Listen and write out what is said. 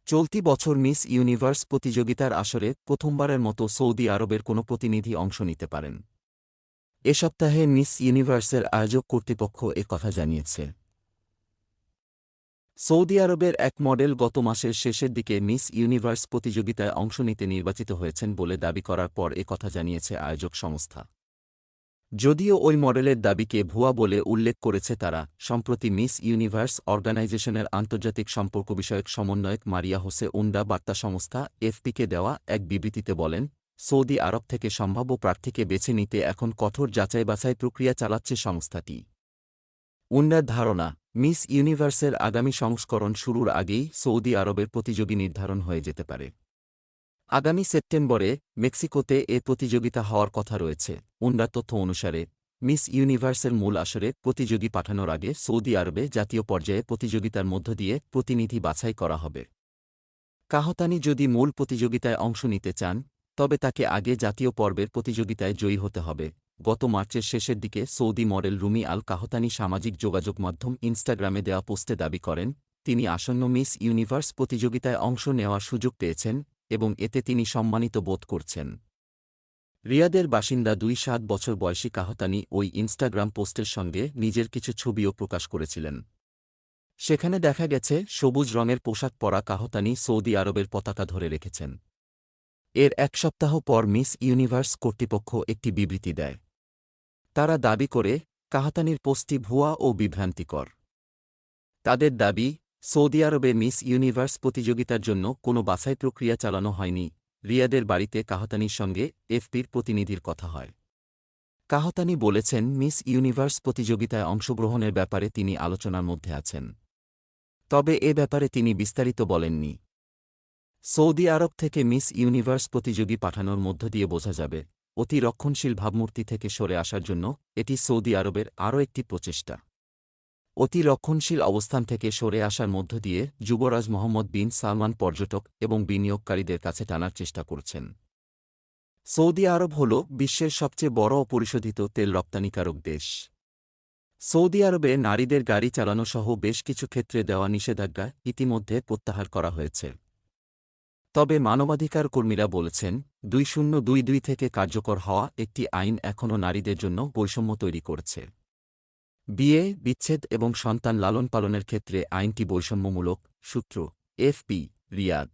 চলতি বছর miss universe প্রতিযোগিতার আসরে প্রথমবারের মতো সৌদি আরবের কোনো প্রতিনিধি অংশ নিতে পারেন। এ সপ্তাহে মিস ইউনিভার্সের আয়োজক কর্তৃপক্ষ কথা জানিয়েছে। সৌদি আরবের এক মডেল গত মাসের শেষের দিকে মিস ইউনিভার্স প্রতিযোগিতায় অংশ নিতে নির্বাচিত হয়েছেন বলে দাবি করার পর কথা জানিয়েছে আয়োজক সংস্থা। যদিও ওই মডেলের দাবিকে ভুয়া বলে উল্লেখ করেছে তারা, সম্প্রতি মিস ইউনিভার্স অর্গানাইজেশনের আন্তর্জাতিক সম্পর্ক বিষয়ক সমন্বয়ক মারিয়া হোসে উন্ডা বার্তা সংস্থা এফপিকে দেওয়া এক বিবৃতিতে বলেন, সৌদি আরব থেকে সম্ভাব্য প্রার্থীকে বেছে নিতে এখন কঠোর যাচাই-বাছাই প্রক্রিয়া চালাচ্ছে সংস্থাটি। উন্ডার ধারণা, মিস ইউনিভার্সের আগামী সংস্করণ শুরুর আগেই সৌদি আরবের প্রতিযোগী নির্ধারণ হয়ে যেতে পারে। আগামী সেপ্টেম্বরে মেক্সিকোতে প্রতিযোগিতা হওয়ার কথা রয়েছে। উন্ডার তথ্য অনুসারে মিস ইউনিভার্সের মূল আসরে প্রতিযোগী পাঠানোর আগে সৌদি আরবে জাতীয় পর্যায়ে প্রতিযোগিতার মধ্য দিয়ে প্রতিনিধি বাছাই করা হবে। কাহতানি যদি মূল প্রতিযোগিতায় অংশ নিতে চান, তবে তাকে আগে জাতীয় পর্বের প্রতিযোগিতায় জয়ী হতে হবে। গত মার্চের শেষের দিকে সৌদি মডেল রুমি আল কাহতানি সামাজিক যোগাযোগ মাধ্যম ইনস্টাগ্রামে দেওয়া পোস্টে দাবি করেন, তিনি আসন্ন মিস ইউনিভার্স প্রতিযোগিতায় অংশ নেওয়ার সুযোগ পেয়েছেন এবং এতে তিনি সম্মানিত বোধ করছেন। রিয়াদের বাসিন্দা 7 বছর বয়সী কাহতানি ওই ইনস্টাগ্রাম পোস্টের সঙ্গে নিজের কিছু ছবিও প্রকাশ করেছিলেন। সেখানে দেখা গেছে সবুজ রঙের পোশাক পরা কাহতানি সৌদি আরবের পতাকা ধরে রেখেছেন। এর এক সপ্তাহ পর মিস ইউনিভার্স কর্তৃপক্ষ একটি বিবৃতি দেয়। তারা দাবি করে, কাহতানির পোস্টটি ভুয়া ও বিভ্রান্তিকর। তাদের দাবি, সৌদি আরবে মিস ইউনিভার্স প্রতিযোগিতার জন্য কোনো বাছাই প্রক্রিয়া চালানো হয়নি। রিয়াদের বাড়িতে কাহতানির সঙ্গে এফপির প্রতিনিধির কথা হয়। কাহতানি বলেছেন, মিস ইউনিভার্স প্রতিযোগিতায় অংশগ্রহণের ব্যাপারে তিনি আলোচনার মধ্যে আছেন। তবে এ ব্যাপারে তিনি বিস্তারিত বলেননি। সৌদি আরব থেকে মিস ইউনিভার্স প্রতিযোগী পাঠানোর মধ্য দিয়ে বোঝা যাবে, অতি রক্ষণশীল ভাবমূর্তি থেকে সরে আসার জন্য এটি সৌদি আরবের আরও একটি প্রচেষ্টা। অতি রক্ষণশীল অবস্থান থেকে সরে আসার মধ্য দিয়ে যুবরাজ মোহাম্মদ বিন সালমান পর্যটক এবং বিনিয়োগকারীদের কাছে টানার চেষ্টা করছেন। সৌদি আরব হল বিশ্বের সবচেয়ে বড় অপরিশোধিত তেল রপ্তানিকারক দেশ। সৌদি আরবে নারীদের গাড়ি চালানো সহ বেশ কিছু ক্ষেত্রে দেওয়া নিষেধাজ্ঞা ইতিমধ্যে প্রত্যাহার করা হয়েছে। তবে মানবাধিকার কর্মীরা বলেছেন, 2022 থেকে কার্যকর হওয়া একটি আইন এখনও নারীদের জন্য বৈষম্য তৈরি করছে। বিয়ে, বিচ্ছেদ এবং সন্তান লালন পালনের ক্ষেত্রে আইনটি বৈষম্যমূলক। সূত্র এফপি, রিয়াদ।